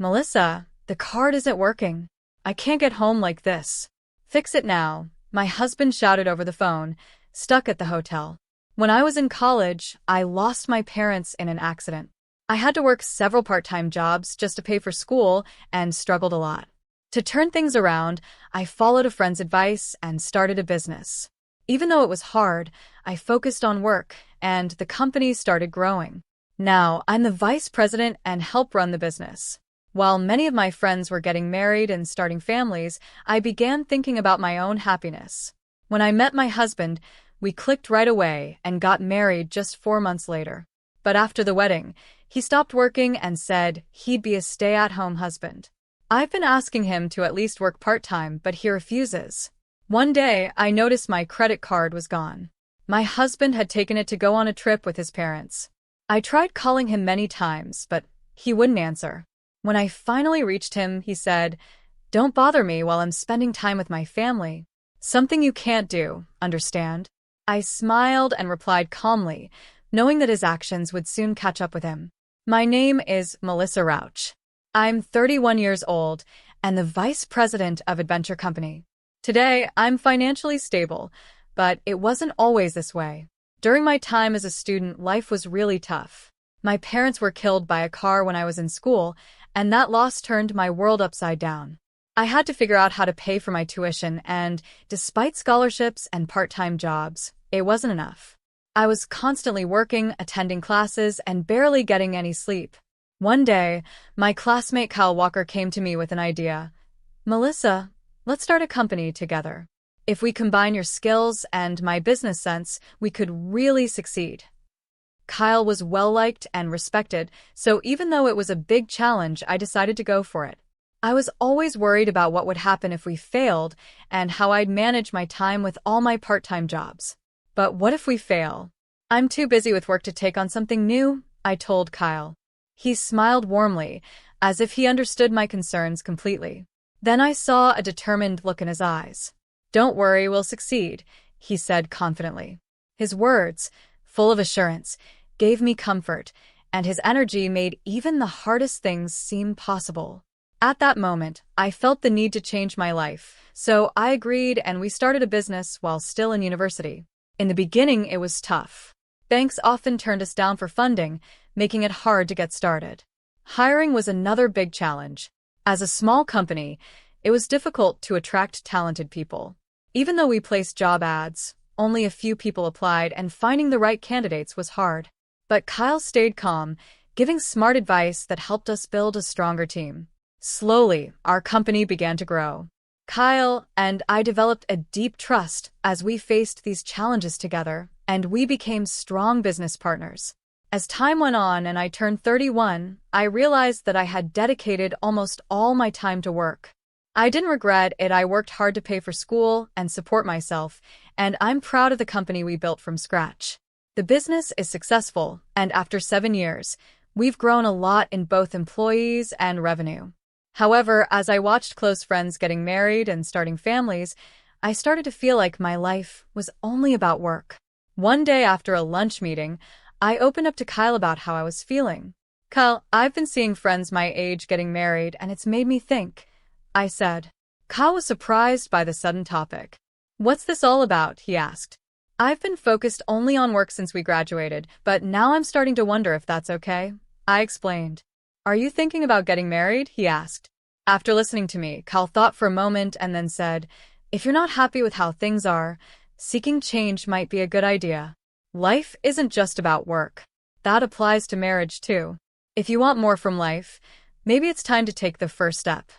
Melissa, the card isn't working. I can't get home like this. Fix it now, my husband shouted over the phone, stuck at the hotel. When I was in college, I lost my parents in an accident. I had to work several part-time jobs just to pay for school and struggled a lot. To turn things around, I followed a friend's advice and started a business. Even though it was hard, I focused on work, and the company started growing. Now, I'm the vice president and help run the business. While many of my friends were getting married and starting families, I began thinking about my own happiness. When I met my husband, we clicked right away and got married just 4 months later. But after the wedding, he stopped working and said he'd be a stay-at-home husband. I've been asking him to at least work part-time, but he refuses. One day, I noticed my credit card was gone. My husband had taken it to go on a trip with his parents. I tried calling him many times, but he wouldn't answer. When I finally reached him, he said, "Don't bother me while I'm spending time with my family. Something you can't do, understand?" I smiled and replied calmly, knowing that his actions would soon catch up with him. My name is Melissa Rauch. I'm 31 years old and the vice president of Adventure Company. Today, I'm financially stable, but it wasn't always this way. During my time as a student, life was really tough. My parents were killed by a car when I was in school, and that loss turned my world upside down. I had to figure out how to pay for my tuition, and despite scholarships and part-time jobs, it wasn't enough. I was constantly working, attending classes, and barely getting any sleep. One day, my classmate Kyle Walker came to me with an idea. "Melissa, let's start a company together. If we combine your skills and my business sense, we could really succeed." Kyle was well-liked and respected, so even though it was a big challenge, I decided to go for it. I was always worried about what would happen if we failed and how I'd manage my time with all my part-time jobs. But what if we fail? "I'm too busy with work to take on something new," I told Kyle. He smiled warmly, as if he understood my concerns completely. Then I saw a determined look in his eyes. "Don't worry, we'll succeed," he said confidently. His words, full of assurance, gave me comfort, and his energy made even the hardest things seem possible. At that moment, I felt the need to change my life, so I agreed and we started a business while still in university. In the beginning, it was tough. Banks often turned us down for funding, making it hard to get started. Hiring was another big challenge. As a small company, it was difficult to attract talented people. Even though we placed job ads, only a few people applied, and finding the right candidates was hard. But Kyle stayed calm, giving smart advice that helped us build a stronger team. Slowly, our company began to grow. Kyle and I developed a deep trust as we faced these challenges together, and we became strong business partners. As time went on and I turned 31, I realized that I had dedicated almost all my time to work. I didn't regret it. I worked hard to pay for school and support myself, and I'm proud of the company we built from scratch. The business is successful, and after 7 years, we've grown a lot in both employees and revenue. However, as I watched close friends getting married and starting families, I started to feel like my life was only about work. One day after a lunch meeting, I opened up to Kyle about how I was feeling. "Kyle, I've been seeing friends my age getting married, and it's made me think," I said. Kyle was surprised by the sudden topic. "What's this all about?" he asked. "I've been focused only on work since we graduated, but now I'm starting to wonder if that's okay," I explained. "Are you thinking about getting married?" he asked. After listening to me, Kyle thought for a moment and then said, "If you're not happy with how things are, seeking change might be a good idea. Life isn't just about work. That applies to marriage too. If you want more from life, maybe it's time to take the first step."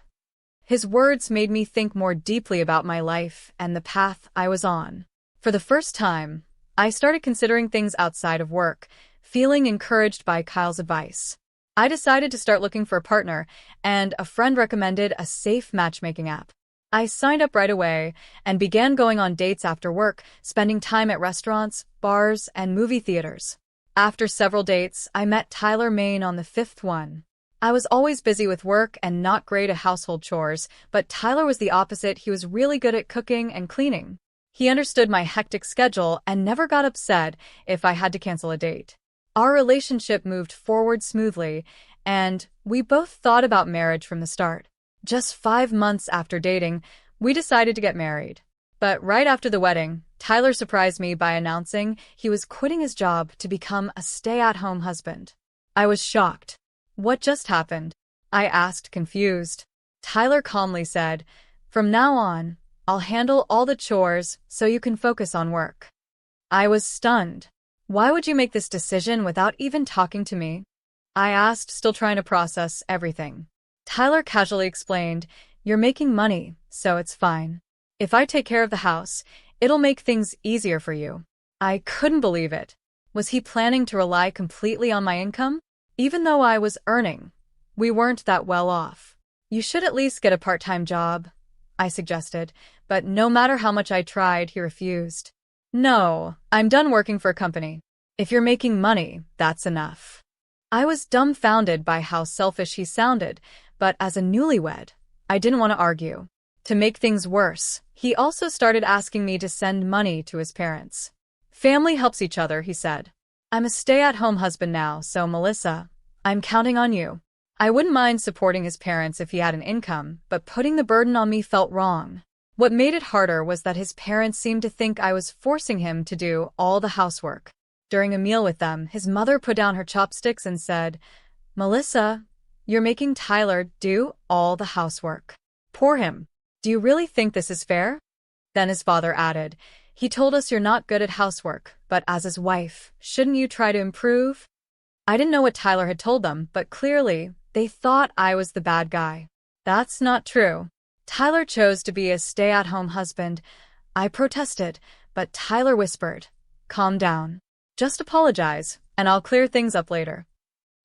His words made me think more deeply about my life and the path I was on. For the first time, I started considering things outside of work, feeling encouraged by Kyle's advice. I decided to start looking for a partner, and a friend recommended a safe matchmaking app. I signed up right away and began going on dates after work, spending time at restaurants, bars, and movie theaters. After several dates, I met Tyler Main on the 5th one. I was always busy with work and not great at household chores, but Tyler was the opposite. He was really good at cooking and cleaning. He understood my hectic schedule and never got upset if I had to cancel a date. Our relationship moved forward smoothly, and we both thought about marriage from the start. Just 5 months after dating, we decided to get married. But right after the wedding, Tyler surprised me by announcing he was quitting his job to become a stay-at-home husband. I was shocked. What just happened? I asked, confused. Tyler calmly said, "From now on, I'll handle all the chores so you can focus on work." I was stunned. "Why would you make this decision without even talking to me?" I asked, still trying to process everything. Tyler casually explained, "You're making money, so it's fine. If I take care of the house, it'll make things easier for you." I couldn't believe it. Was he planning to rely completely on my income? Even though I was earning, we weren't that well off. "You should at least get a part-time job," I suggested, but no matter how much I tried, he refused. "No, I'm done working for a company. If you're making money, that's enough." I was dumbfounded by how selfish he sounded, but as a newlywed, I didn't want to argue. To make things worse, he also started asking me to send money to his parents. "Family helps each other," he said. "I'm a stay-at-home husband now, so Melissa, I'm counting on you." I wouldn't mind supporting his parents if he had an income, but putting the burden on me felt wrong. What made it harder was that his parents seemed to think I was forcing him to do all the housework. During a meal with them, his mother put down her chopsticks and said, "Melissa, you're making Tyler do all the housework. Poor him. Do you really think this is fair?" Then his father added, "He told us you're not good at housework, but as his wife, shouldn't you try to improve?" I didn't know what Tyler had told them, but clearly, they thought I was the bad guy. That's not true. Tyler chose to be a stay-at-home husband. I protested, but Tyler whispered, "Calm down. Just apologize, and I'll clear things up later."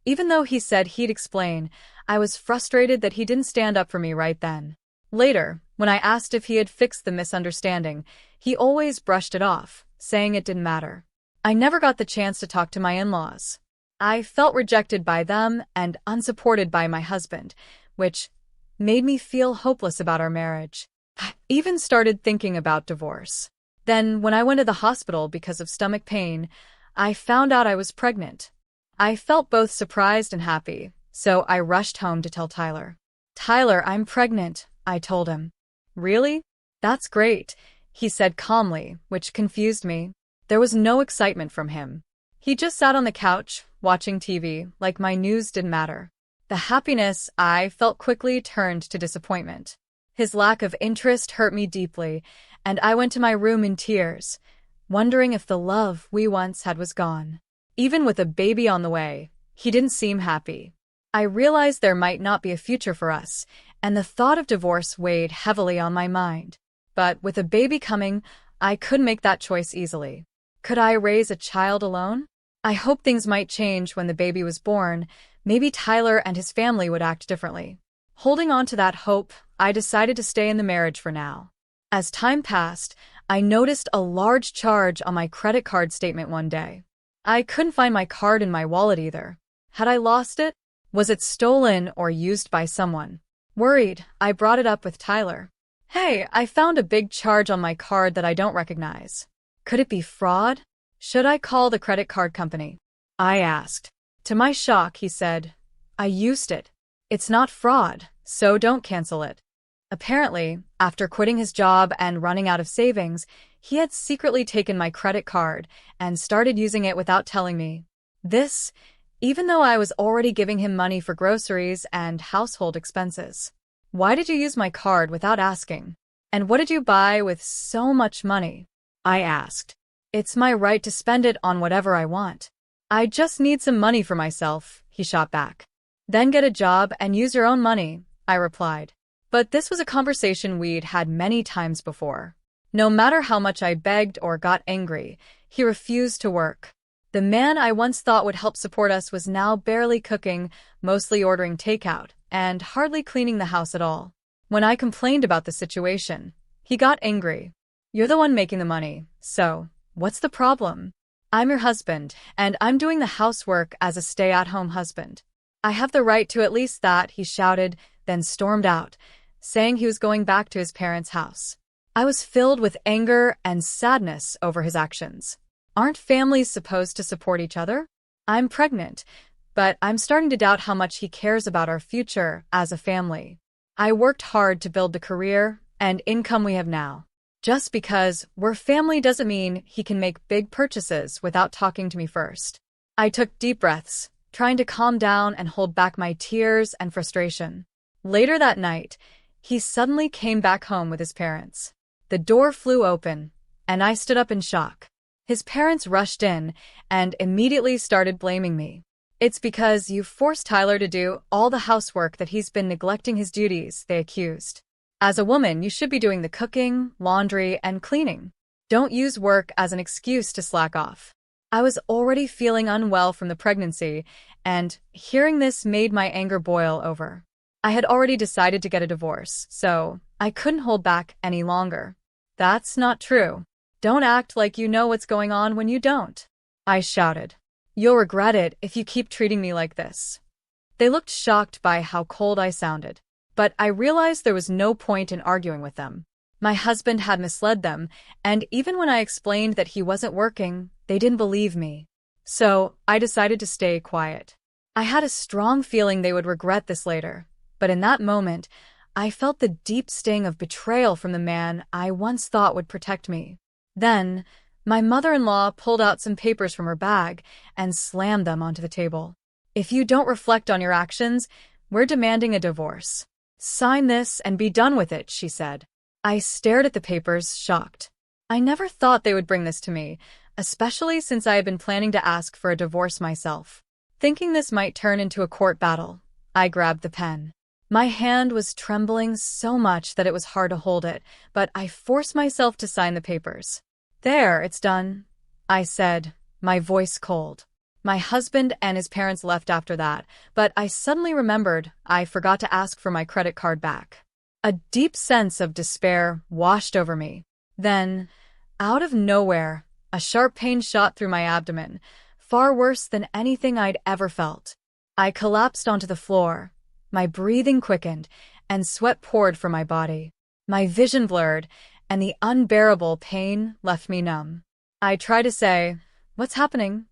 Even though he said he'd explain, I was frustrated that he didn't stand up for me right then. Later, when I asked if he had fixed the misunderstanding, he always brushed it off, saying it didn't matter. I never got the chance to talk to my in-laws. I felt rejected by them and unsupported by my husband, which made me feel hopeless about our marriage. I even started thinking about divorce. Then, when I went to the hospital because of stomach pain, I found out I was pregnant. I felt both surprised and happy, so I rushed home to tell Tyler. "Tyler, I'm pregnant," I told him. "Really? That's great," he said calmly, which confused me. There was no excitement from him. He just sat on the couch, watching TV, like my news didn't matter. The happiness I felt quickly turned to disappointment. His lack of interest hurt me deeply, and I went to my room in tears, wondering if the love we once had was gone. Even with a baby on the way, he didn't seem happy. I realized there might not be a future for us, and the thought of divorce weighed heavily on my mind. But with a baby coming, I couldn't make that choice easily. Could I raise a child alone? I hoped things might change when the baby was born. Maybe Tyler and his family would act differently. Holding on to that hope, I decided to stay in the marriage for now. As time passed, I noticed a large charge on my credit card statement one day. I couldn't find my card in my wallet either. Had I lost it? Was it stolen or used by someone? Worried, I brought it up with Tyler. "Hey, I found a big charge on my card that I don't recognize. Could it be fraud? Should I call the credit card company?" I asked. To my shock, he said, "I used it. It's not fraud, so don't cancel it." Apparently, after quitting his job and running out of savings, he had secretly taken my credit card and started using it without telling me. This, even though I was already giving him money for groceries and household expenses. "Why did you use my card without asking? And what did you buy with so much money?" I asked. "It's my right to spend it on whatever I want. I just need some money for myself," he shot back. "Then get a job and use your own money," I replied. But this was a conversation we'd had many times before. No matter how much I begged or got angry, he refused to work. The man I once thought would help support us was now barely cooking, mostly ordering takeout, and hardly cleaning the house at all. When I complained about the situation, he got angry. "You're the one making the money, so what's the problem? I'm your husband, and I'm doing the housework as a stay-at-home husband. I have the right to at least that," he shouted, then stormed out, saying he was going back to his parents' house. I was filled with anger and sadness over his actions. Aren't families supposed to support each other? I'm pregnant, but I'm starting to doubt how much he cares about our future as a family. I worked hard to build the career and income we have now. Just because we're family doesn't mean he can make big purchases without talking to me first. I took deep breaths, trying to calm down and hold back my tears and frustration. Later that night, he suddenly came back home with his parents. The door flew open, and I stood up in shock. His parents rushed in and immediately started blaming me. "It's because you forced Tyler to do all the housework that he's been neglecting his duties," they accused. "As a woman, you should be doing the cooking, laundry, and cleaning. Don't use work as an excuse to slack off." I was already feeling unwell from the pregnancy, and hearing this made my anger boil over. I had already decided to get a divorce, so I couldn't hold back any longer. "That's not true. Don't act like you know what's going on when you don't," I shouted. "You'll regret it if you keep treating me like this." They looked shocked by how cold I sounded, but I realized there was no point in arguing with them. My husband had misled them, and even when I explained that he wasn't working, they didn't believe me. So I decided to stay quiet. I had a strong feeling they would regret this later, but in that moment, I felt the deep sting of betrayal from the man I once thought would protect me. Then, my mother-in-law pulled out some papers from her bag and slammed them onto the table. "If you don't reflect on your actions, we're demanding a divorce. Sign this and be done with it," she said. I stared at the papers, shocked. I never thought they would bring this to me, especially since I had been planning to ask for a divorce myself. Thinking this might turn into a court battle, I grabbed the pen. My hand was trembling so much that it was hard to hold it, but I forced myself to sign the papers. "There, it's done," I said, my voice cold. My husband and his parents left after that, but I suddenly remembered I forgot to ask for my credit card back. A deep sense of despair washed over me. Then, out of nowhere, a sharp pain shot through my abdomen, far worse than anything I'd ever felt. I collapsed onto the floor. My breathing quickened, and sweat poured from my body. My vision blurred, and the unbearable pain left me numb. I tried to say, "What's happening?"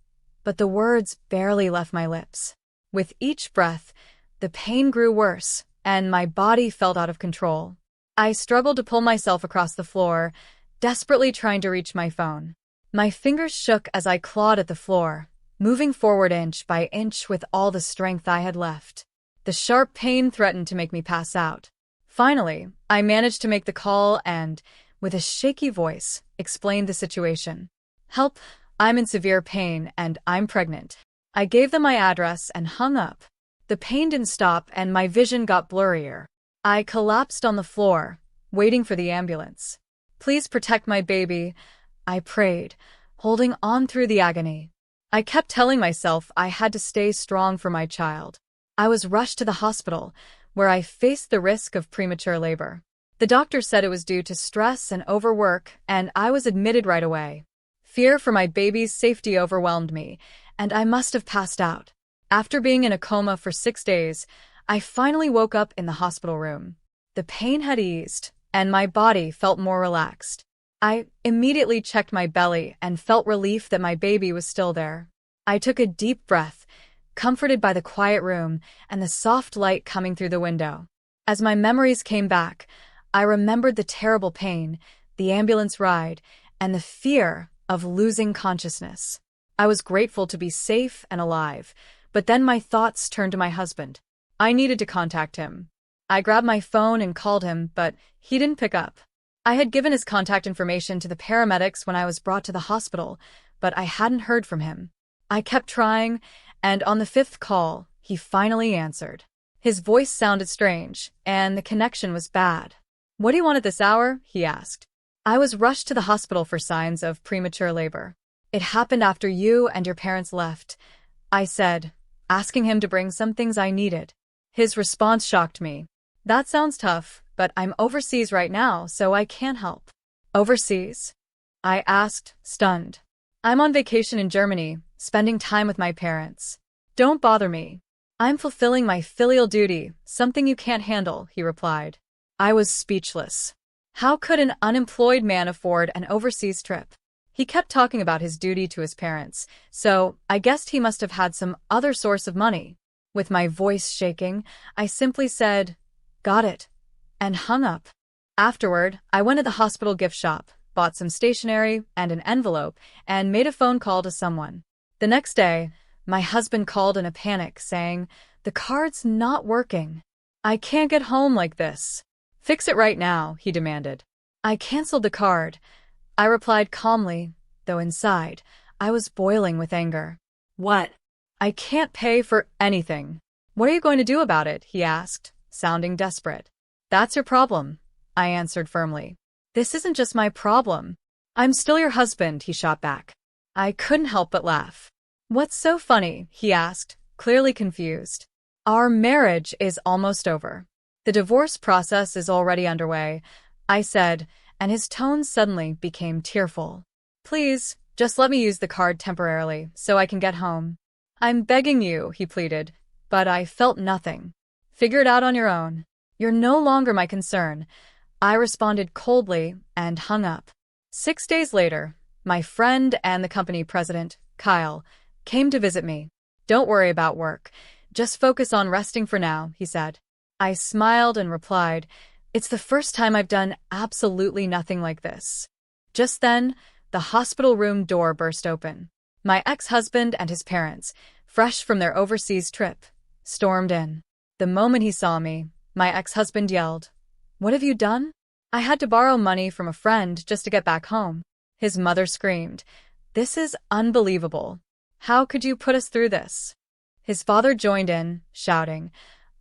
but the words barely left my lips. With each breath, the pain grew worse, and my body felt out of control. I struggled to pull myself across the floor, desperately trying to reach my phone. My fingers shook as I clawed at the floor, moving forward inch by inch with all the strength I had left. The sharp pain threatened to make me pass out. Finally, I managed to make the call and, with a shaky voice, explained the situation. "Help, I'm in severe pain and I'm pregnant." I gave them my address and hung up. The pain didn't stop and my vision got blurrier. I collapsed on the floor, waiting for the ambulance. "Please protect my baby," I prayed, holding on through the agony. I kept telling myself I had to stay strong for my child. I was rushed to the hospital, where I faced the risk of premature labor. The doctor said it was due to stress and overwork, and I was admitted right away. Fear for my baby's safety overwhelmed me, and I must have passed out. After being in a coma for 6 days, I finally woke up in the hospital room. The pain had eased, and my body felt more relaxed. I immediately checked my belly and felt relief that my baby was still there. I took a deep breath, comforted by the quiet room and the soft light coming through the window. As my memories came back, I remembered the terrible pain, the ambulance ride, and the fear of losing consciousness. I was grateful to be safe and alive, but then my thoughts turned to my husband. I needed to contact him. I grabbed my phone and called him, but he didn't pick up. I had given his contact information to the paramedics when I was brought to the hospital, but I hadn't heard from him. I kept trying, and on the 5th call, he finally answered. His voice sounded strange, and the connection was bad. "What do you want at this hour?" he asked. "I was rushed to the hospital for signs of premature labor. It happened after you and your parents left," I said, asking him to bring some things I needed. His response shocked me. "That sounds tough, but I'm overseas right now, so I can't help." "Overseas?" I asked, stunned. "I'm on vacation in Germany, spending time with my parents. Don't bother me. I'm fulfilling my filial duty, something you can't handle," he replied. I was speechless. How could an unemployed man afford an overseas trip? He kept talking about his duty to his parents, so I guessed he must have had some other source of money. With my voice shaking, I simply said, "Got it," and hung up. Afterward, I went to the hospital gift shop, bought some stationery and an envelope, and made a phone call to someone. The next day, my husband called in a panic, saying, "The card's not working. I can't get home like this. Fix it right now," he demanded. I canceled the card. I replied calmly, though inside, I was boiling with anger. "What?" "I can't pay for anything." "What are you going to do about it?" he asked, sounding desperate. "That's your problem," I answered firmly. "This isn't just my problem. I'm still your husband," he shot back. I couldn't help but laugh. "What's so funny?" he asked, clearly confused. "Our marriage is almost over. The divorce process is already underway," I said, and his tone suddenly became tearful. "Please, just let me use the card temporarily so I can get home." "I'm begging you," he pleaded, but I felt nothing. "Figure it out on your own. You're no longer my concern," I responded coldly and hung up. 6 days later, my friend and the company president, Kyle, came to visit me. "Don't worry about work. Just focus on resting for now," he said. I smiled and replied, "It's the first time I've done absolutely nothing like this." Just then, the hospital room door burst open. My ex-husband and his parents, fresh from their overseas trip, stormed in. The moment he saw me, my ex-husband yelled, "What have you done?" "I had to borrow money from a friend just to get back home." His mother screamed, "This is unbelievable. How could you put us through this?" His father joined in, shouting,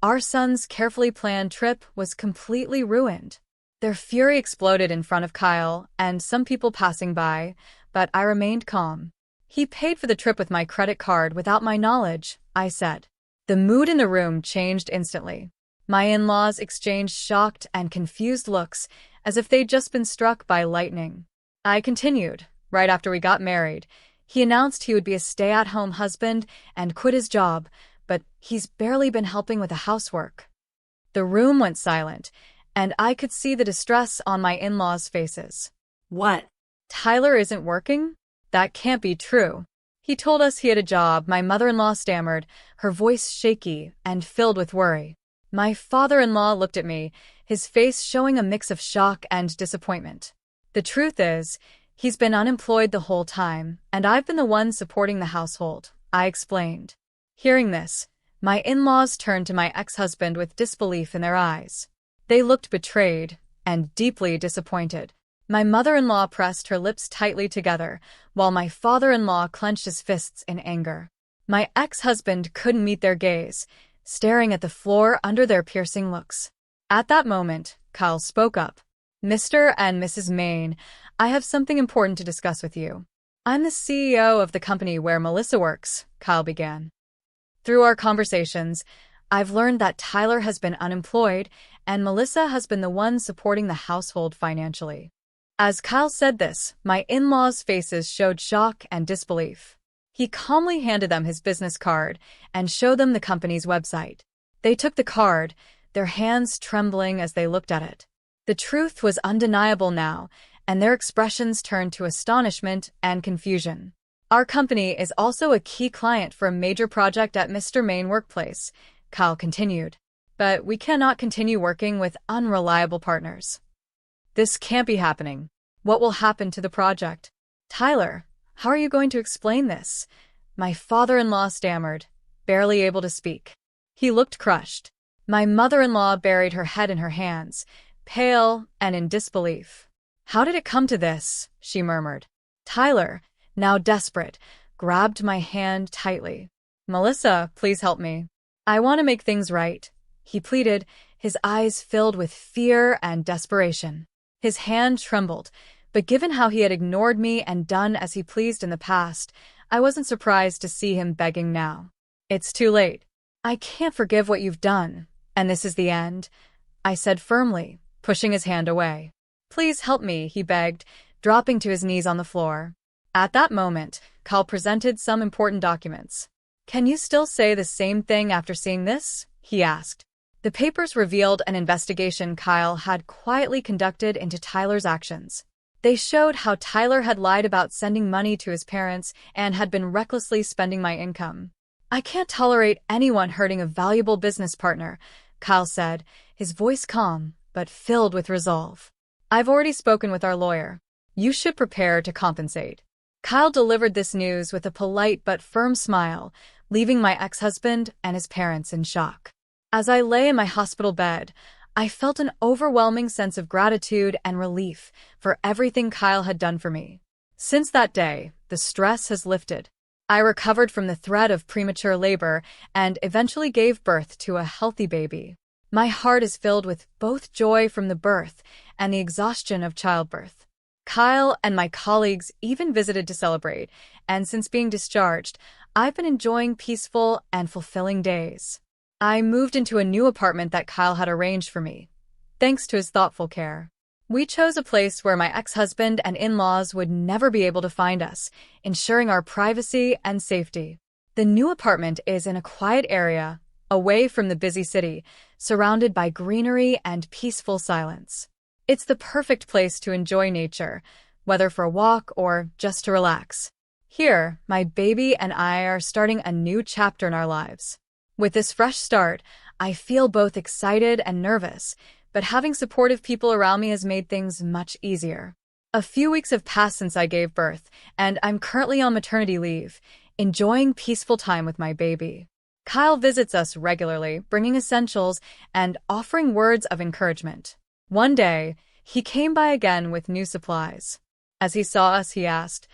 "Our son's carefully planned trip was completely ruined." Their fury exploded in front of Kyle and some people passing by, but I remained calm. "He paid for the trip with my credit card without my knowledge," I said. The mood in the room changed instantly. My in-laws exchanged shocked and confused looks, as if they'd just been struck by lightning. I continued. "Right after we got married, he announced he would be a stay-at-home husband and quit his job, but he's barely been helping with the housework." The room went silent, and I could see the distress on my in-laws' faces. "What?" "Tyler isn't working? That can't be true. He told us he had a job," my mother-in-law stammered, her voice shaky and filled with worry. My father-in-law looked at me, his face showing a mix of shock and disappointment. "The truth is, he's been unemployed the whole time, and I've been the one supporting the household," I explained. Hearing this, my in-laws turned to my ex-husband with disbelief in their eyes. They looked betrayed and deeply disappointed. My mother-in-law pressed her lips tightly together, while my father-in-law clenched his fists in anger. My ex-husband couldn't meet their gaze, staring at the floor under their piercing looks. At that moment, Kyle spoke up. "Mr. and Mrs. Maine, I have something important to discuss with you." "I'm the CEO of the company where Melissa works," Kyle began. "Through our conversations, I've learned that Tyler has been unemployed and Melissa has been the one supporting the household financially." As Kyle said this, my in-laws' faces showed shock and disbelief. He calmly handed them his business card and showed them the company's website. They took the card, their hands trembling as they looked at it. The truth was undeniable now, and their expressions turned to astonishment and confusion. "Our company is also a key client for a major project at Mr. Maine Workplace," Kyle continued. "But we cannot continue working with unreliable partners. This can't be happening. What will happen to the project?" "Tyler, how are you going to explain this?" My father-in-law stammered, barely able to speak. He looked crushed. My mother-in-law buried her head in her hands, pale and in disbelief. "How did it come to this?" she murmured. Tyler, now desperate, grabbed my hand tightly. "Melissa, please help me. I want to make things right," he pleaded, his eyes filled with fear and desperation. His hand trembled, but given how he had ignored me and done as he pleased in the past, I wasn't surprised to see him begging now. "It's too late. I can't forgive what you've done, and this is the end," I said firmly, pushing his hand away. "Please help me," he begged, dropping to his knees on the floor. At that moment, Kyle presented some important documents. "Can you still say the same thing after seeing this?" he asked. The papers revealed an investigation Kyle had quietly conducted into Tyler's actions. They showed how Tyler had lied about sending money to his parents and had been recklessly spending my income. I can't tolerate anyone hurting a valuable business partner, Kyle said, his voice calm but filled with resolve. I've already spoken with our lawyer. You should prepare to compensate. Kyle delivered this news with a polite but firm smile, leaving my ex-husband and his parents in shock. As I lay in my hospital bed, I felt an overwhelming sense of gratitude and relief for everything Kyle had done for me. Since that day, the stress has lifted. I recovered from the threat of premature labor and eventually gave birth to a healthy baby. My heart is filled with both joy from the birth and the exhaustion of childbirth. Kyle and my colleagues even visited to celebrate, and since being discharged, I've been enjoying peaceful and fulfilling days. I moved into a new apartment that Kyle had arranged for me, thanks to his thoughtful care. We chose a place where my ex-husband and in-laws would never be able to find us, ensuring our privacy and safety. The new apartment is in a quiet area, away from the busy city, surrounded by greenery and peaceful silence. It's the perfect place to enjoy nature, whether for a walk or just to relax. Here, my baby and I are starting a new chapter in our lives. With this fresh start, I feel both excited and nervous, but having supportive people around me has made things much easier. A few weeks have passed since I gave birth, and I'm currently on maternity leave, enjoying peaceful time with my baby. Kyle visits us regularly, bringing essentials and offering words of encouragement. One day, he came by again with new supplies. As he saw us, he asked,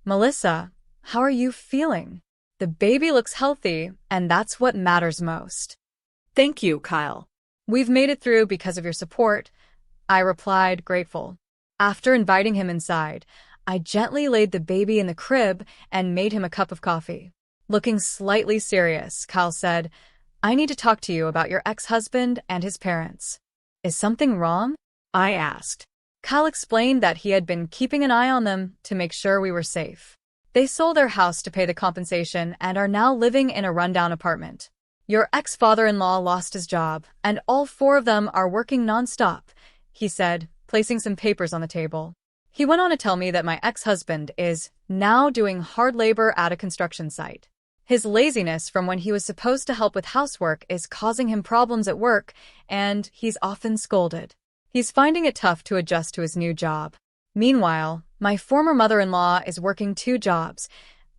"Melissa, how are you feeling? The baby looks healthy, and that's what matters most." Thank you, Kyle. "We've made it through because of your support," I replied, grateful. After inviting him inside, I gently laid the baby in the crib and made him a cup of coffee. Looking slightly serious, Kyle said, "I need to talk to you about your ex-husband and his parents." "Is something wrong?" I asked. Kyle explained that he had been keeping an eye on them to make sure we were safe. They sold their house to pay the compensation and are now living in a rundown apartment. "Your ex-father-in-law lost his job, and all four of them are working nonstop," he said, placing some papers on the table. He went on to tell me that my ex-husband is now doing hard labor at a construction site. His laziness from when he was supposed to help with housework is causing him problems at work, and he's often scolded. He's finding it tough to adjust to his new job. Meanwhile, my former mother-in-law is working 2 jobs,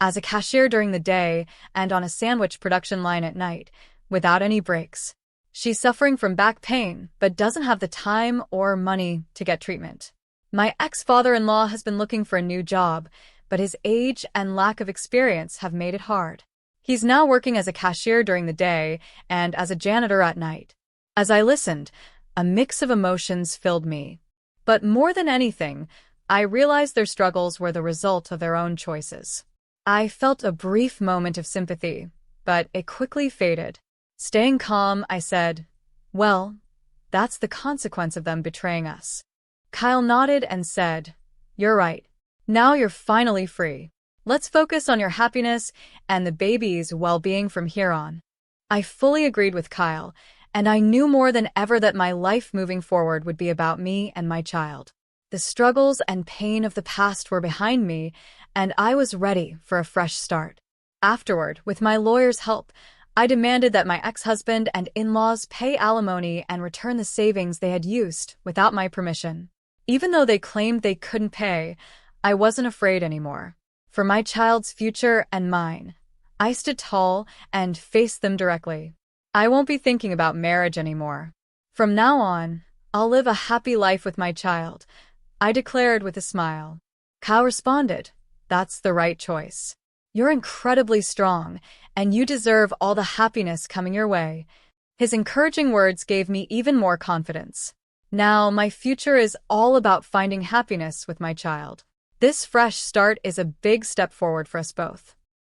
as a cashier during the day and on a sandwich production line at night, without any breaks. She's suffering from back pain, but doesn't have the time or money to get treatment. My ex-father-in-law has been looking for a new job, but his age and lack of experience have made it hard. He's now working as a cashier during the day and as a janitor at night. As I listened, a mix of emotions filled me. But more than anything, I realized their struggles were the result of their own choices. I felt a brief moment of sympathy, but it quickly faded. Staying calm, I said, "Well, that's the consequence of them betraying us." Kyle nodded and said, "You're right. Now you're finally free. Let's focus on your happiness and the baby's well-being from here on." I fully agreed with Kyle, and I knew more than ever that my life moving forward would be about me and my child. The struggles and pain of the past were behind me, and I was ready for a fresh start. Afterward, with my lawyer's help, I demanded that my ex-husband and in-laws pay alimony and return the savings they had used without my permission. Even though they claimed they couldn't pay, I wasn't afraid anymore. For my child's future and mine, I stood tall and faced them directly. I won't be thinking about marriage anymore. From now on, I'll live a happy life with my child, I declared with a smile. Kyle responded, "That's the right choice. You're incredibly strong, and you deserve all the happiness coming your way." His encouraging words gave me even more confidence. Now, my future is all about finding happiness with my child. This fresh start is a big step forward for us both.